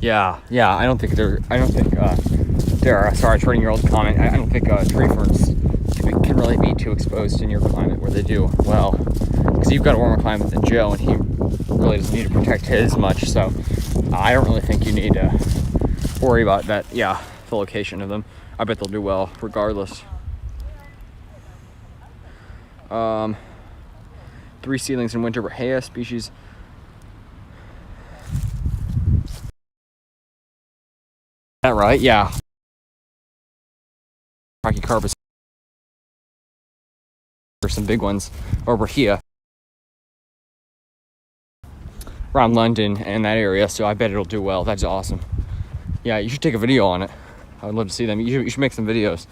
S1: Yeah, I don't think there are, sorry, 20-year-old comment. I don't think tree ferns can really be too exposed in your climate where they do well, because you've got a warmer climate than Joe, and he really doesn't need to protect his much. So I don't really think you need to worry about that. Yeah, the location of them. I bet they'll do well regardless. 3 seedlings in winter, Brahea species. Is that right? Yeah. Brachycarpus. There's some big ones, or Brahea, around London and that area, so I bet it'll do well. That's awesome. Yeah, you should take a video on it. I would love to see them. You should make some videos.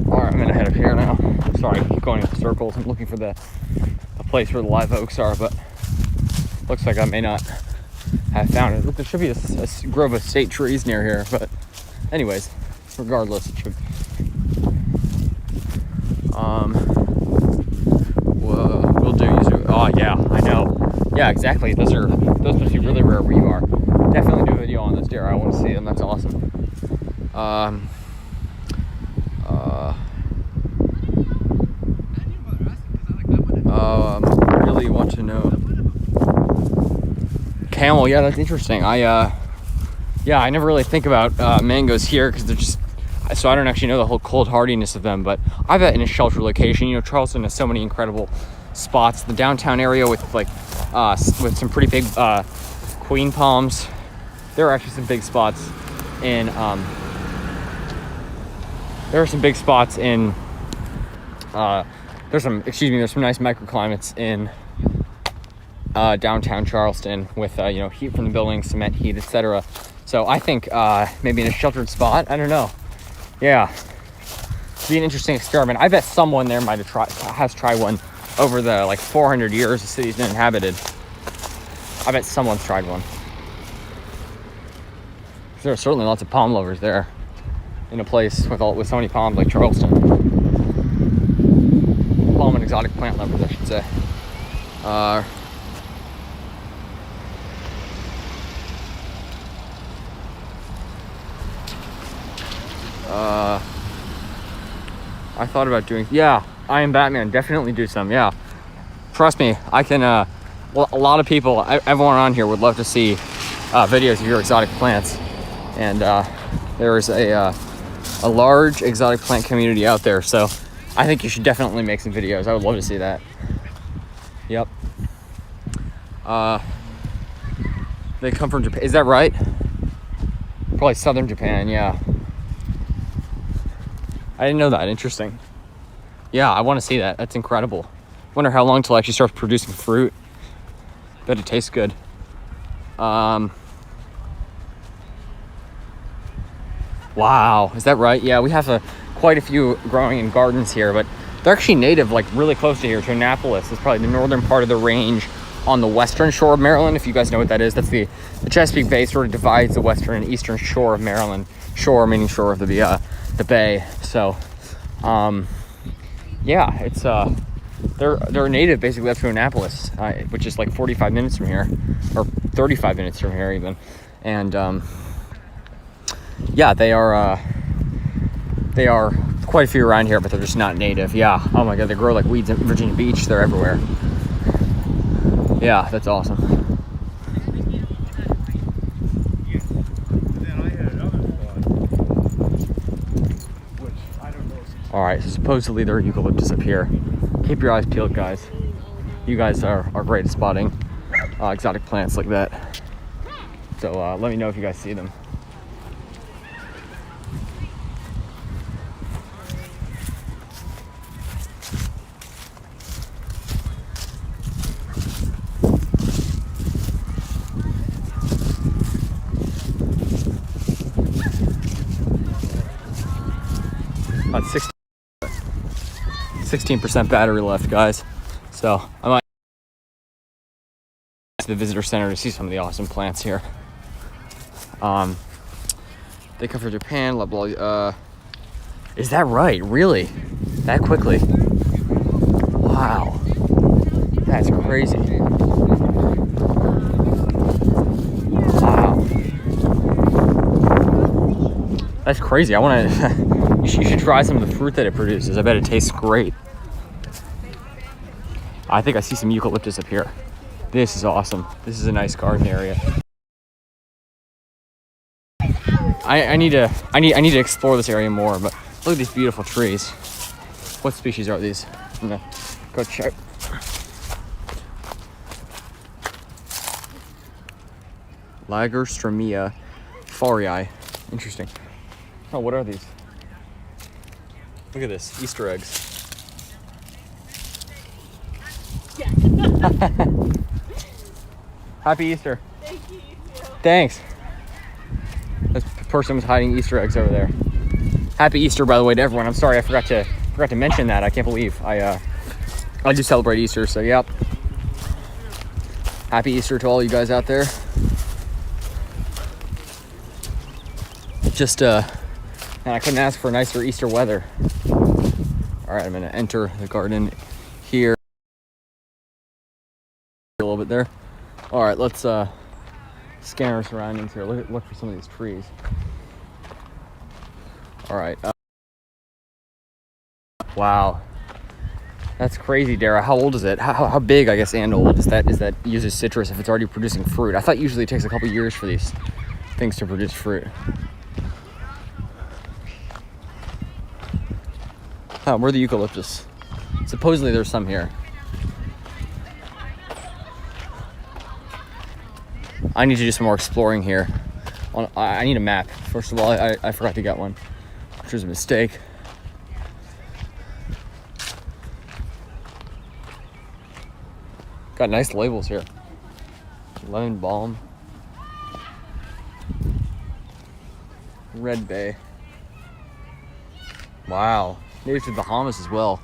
S1: Alright, I'm gonna head up here now. Sorry, I keep going in circles. I'm looking for a place place where the live oaks are, but looks like I may not have found it. Look, there should be a grove of state trees near here, but anyways, regardless, it should. We'll do. Oh yeah, I know. Yeah, exactly. Those must be really rare where you are. Definitely do a video on those deer. I want to see them. That's awesome. Really want to know. Camel, yeah, that's interesting. I never really think about mangoes here because they're just, so I don't actually know the whole cold hardiness of them, but I bet in a sheltered location, you know, Charleston has so many incredible spots. The downtown area with like, with some pretty big queen palms. There are actually some big spots in, there's some nice microclimates in downtown Charleston with you know, heat from the buildings, cement heat, etc. So I think maybe in a sheltered spot, I don't know. Yeah, it'd be an interesting experiment. I bet someone there might have tried one over the like 400 years the city's been inhabited. I bet someone's tried one. There are certainly lots of palm lovers there in a place with so many palms like Charleston. Palm and exotic plant lovers, I should say. I thought about doing, yeah, I Am Batman, definitely do some, yeah. Trust me, I can, well, a lot of people, everyone on here would love to see videos of your exotic plants. And there is a large exotic plant community out there, so I think you should definitely make some videos. I would love to see that. Yep. They come from Japan, is that right? Probably southern Japan, yeah. I didn't know that. Interesting. Yeah, I want to see that. That's incredible. Wonder how long till it actually starts producing fruit. Bet it tastes good. Wow, is that right? Yeah, we have quite a few growing in gardens here, but they're actually native, like really close to here, to Annapolis. It's probably the northern part of the range on the western shore of Maryland, if you guys know what that is. That's the Chesapeake Bay sort of divides the western and eastern shore of Maryland. Shore meaning shore of the bay. So, yeah, it's they're native basically up to Annapolis, which is like 45 minutes from here, or 35 minutes from here even, and yeah, they are quite a few around here, but they're just not native. Yeah, oh my god, they grow like weeds in Virginia Beach. They're everywhere. Yeah, that's awesome. All right, so supposedly there are eucalyptus up here. Keep your eyes peeled, guys. You guys are great at spotting exotic plants like that. So let me know if you guys see them. About 16% battery left, guys. So I might to the visitor center to see some of the awesome plants here. They come from Japan. Blah, blah, is that right? Really? That quickly? Wow, that's crazy. Wow, that's crazy. I want to. You should try some of the fruit that it produces. I bet it tastes great. I think I see some eucalyptus up here. This is awesome. This is a nice garden area. I need to explore this area more, but look at these beautiful trees. What species are these? I'm gonna go check. Lagerstromia farii. Interesting. Oh, what are these? Look at this, Easter eggs. Happy Easter.
S2: Thank you, you too.
S1: Thanks. This person was hiding Easter eggs over there. Happy Easter, by the way, to everyone. I'm sorry, I forgot to mention that. I can't believe I I do celebrate Easter, so yep. Happy Easter to all you guys out there. Just, man, I couldn't ask for nicer Easter weather. All right, I'm gonna enter the garden here. A little bit there. All right, let's scan our surroundings here. Look for some of these trees. All right. Wow, that's crazy, Dara. How old is it? How big, I guess, and old is that uses citrus if it's already producing fruit? I thought usually it takes a couple years for these things to produce fruit. Where the eucalyptus? Supposedly there's some here. I need to do some more exploring here. I need a map. First of all, I forgot to get one, which was a mistake. Got nice labels here. Lemon Balm Red Bay. Wow. Native to the Bahamas as well.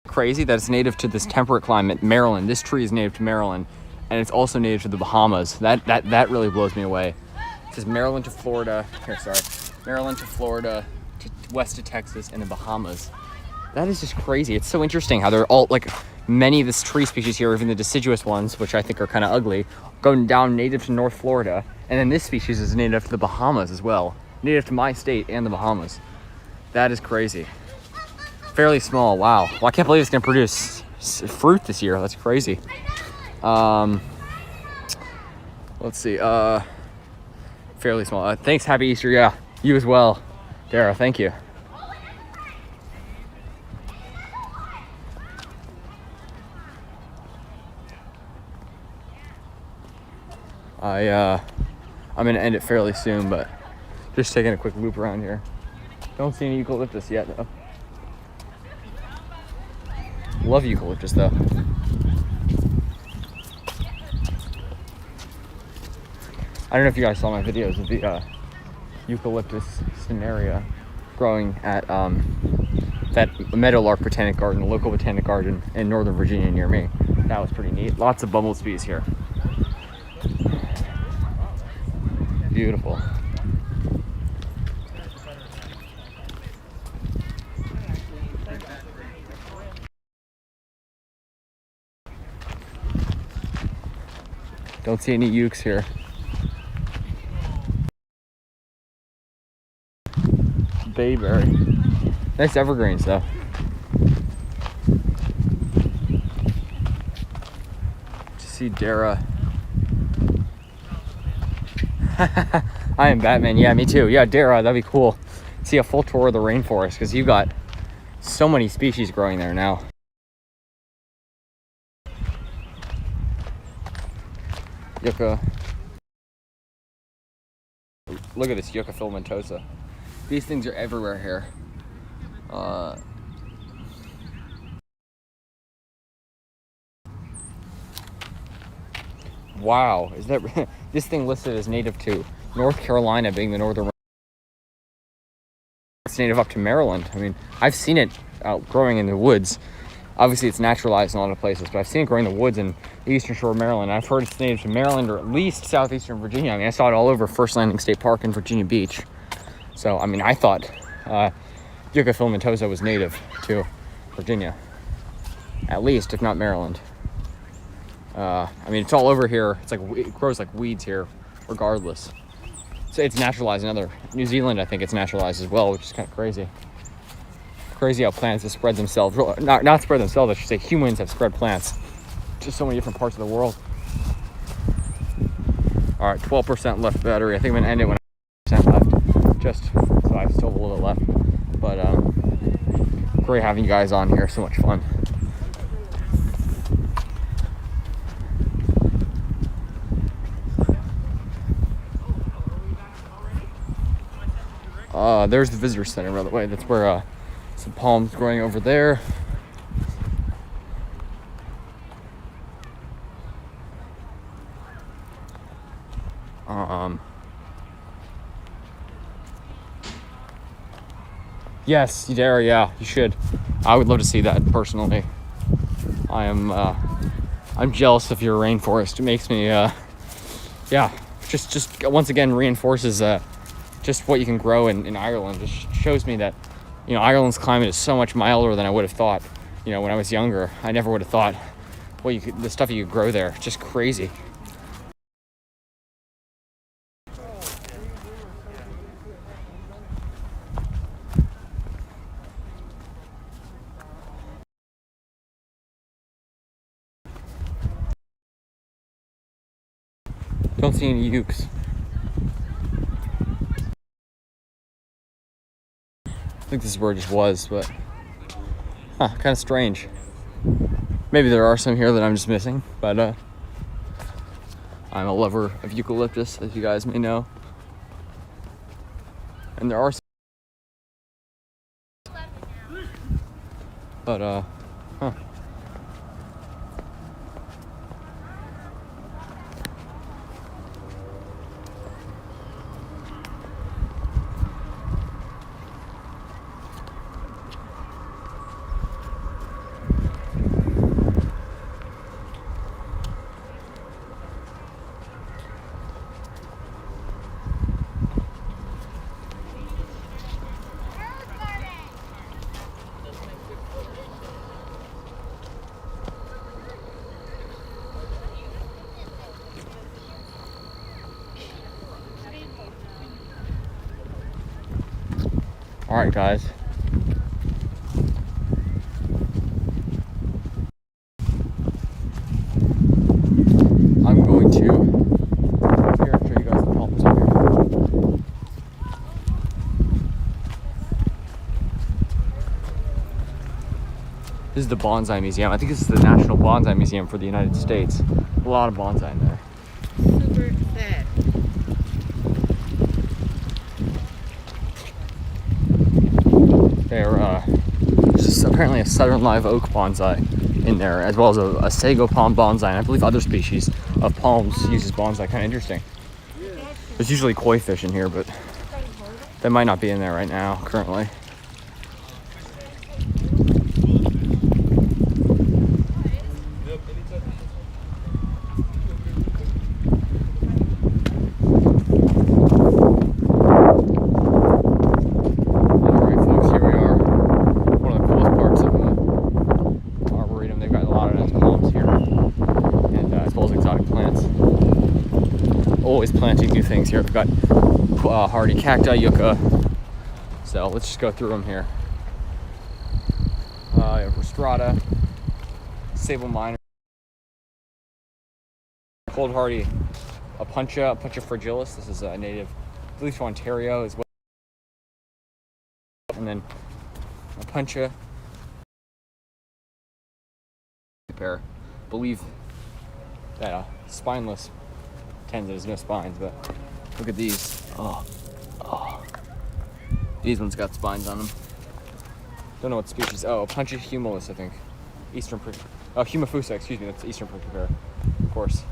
S1: Crazy that it's native to this temperate climate, Maryland. This tree is native to Maryland, and it's also native to the Bahamas. That really blows me away. It says Maryland to Florida. Maryland to Florida, to west of Texas, and the Bahamas. That is just crazy. It's so interesting how they're all, like, many of this tree species here, even the deciduous ones, which I think are kind of ugly, going down native to North Florida, and then this species is native to the Bahamas as well. Native to my state and the Bahamas. That is crazy. Fairly small. Wow. Well, I can't believe it's going to produce fruit this year. That's crazy. Let's see. Fairly small. Thanks. Happy Easter. Yeah, you as well, Dara. Thank you. I'm going to end it fairly soon, but just taking a quick loop around here. Don't see any eucalyptus yet, though. Love eucalyptus, though. I don't know if you guys saw my videos of the Eucalyptus cinerea growing at that Meadowlark Botanic Garden, the local botanic garden in Northern Virginia near me. That was pretty neat. Lots of bumblebees here. Beautiful. Don't see any ukes here. Bayberry. Nice evergreens though. See Dara. I am Batman. Yeah, me too. Yeah, Dara, that'd be cool. See a full tour of the rainforest because you got so many species growing there now. Yucca. Look at this Yucca filamentosa. These things are everywhere here. Wow, is that this thing listed as native to North Carolina being the northern? It's native up to Maryland. I mean, I've seen it out growing in the woods. Obviously, it's naturalized in a lot of places, but I've seen it growing in the woods in the eastern shore of Maryland. I've heard it's native to Maryland or at least southeastern Virginia. I mean, I saw it all over First Landing State Park in Virginia Beach. So, I mean, I thought Yucca filamentosa was native to Virginia, at least, if not Maryland. I mean, it's all over here. It's like it grows like weeds here, regardless. So it's naturalized in New Zealand. I think it's naturalized as well, which is kind of crazy. Crazy how plants have spread themselves. Not spread themselves. I should say humans have spread plants to so many different parts of the world. All right, 12% left battery. I think I'm gonna end it when I have 10% left. Just so I still have a little bit left. But great having you guys on here. So much fun. There's the visitor center, by the way. That's where some palms growing over there. Yes, Dara, yeah, you should. I would love to see that personally. I'm jealous of your rainforest. It makes me, yeah, just once again reinforces just what you can grow in Ireland. Just shows me that, you know, Ireland's climate is so much milder than I would have thought. You know, when I was younger, I never would have thought the stuff you could grow there. Just crazy. Don't see any ukes. I think this is where it just was, but kind of strange. Maybe there are some here that I'm just missing, but I'm a lover of eucalyptus, as you guys may know. And there are some, but all right, guys. I'm going to show you guys the palms up here. This is the Bonsai Museum. I think this is the National Bonsai Museum for the United States. A lot of bonsai in there.
S2: Super sad.
S1: There's apparently a southern live oak bonsai in there, as well as a sago palm bonsai, and I believe other species of palms uses bonsai. Kind of interesting. There's usually koi fish in here, but they might not be in there right now, currently. Always planting new things here. We've got hardy cacti, yucca. So let's just go through them here. Rostrata, sable minor, cold hardy, Puncha fragilis. This is a native, I believe, to Ontario as well. And then a Puncha. Pair, believe that spineless tends that has no spines, but look at these. Oh. These ones got spines on them. Don't know what species. Oh, Puncha humilis, I think. Humifusa, excuse me. That's eastern prickly pear, of course.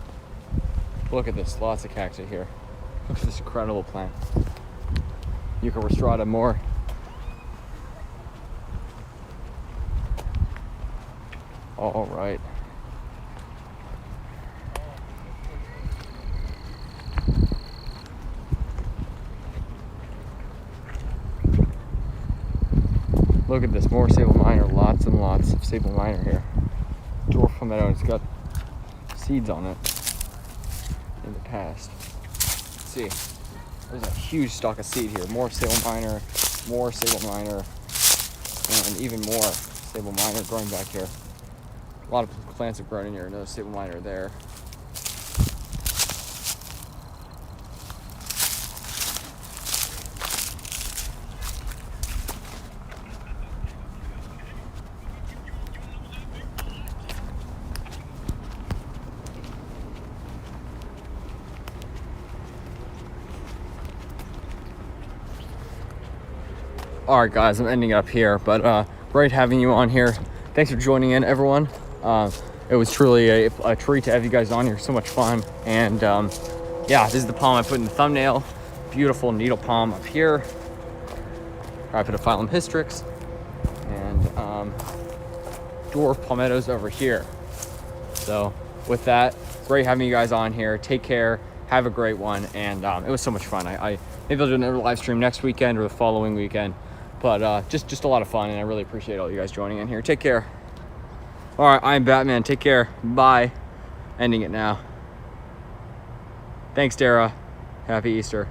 S1: Look at this. Lots of cacti here. Look at this incredible plant. Yucca rostrata, more. All right. Look at this, more sable minor, lots and lots of sable minor here. Dwarf palmetto, it's got seeds on it in the past. Let's see, there's a huge stalk of seed here. More sable minor, and even more sable minor growing back here. A lot of plants have grown in here, no sable minor there. All right, guys, I'm ending up here, but great having you on here. Thanks for joining in, everyone. It was truly a treat to have you guys on here. So much fun. And yeah, this is the palm I put in the thumbnail. Beautiful needle palm up here. I put a Phylum hystrix, and dwarf palmettos over here. So with that, great having you guys on here. Take care, have a great one, and it was so much fun. I maybe I'll do another live stream next weekend or the following weekend, but just a lot of fun, and I really appreciate all you guys joining in here. Take care. All right, I'm Batman. Take care. Bye. Ending it now. Thanks, Dara. Happy Easter.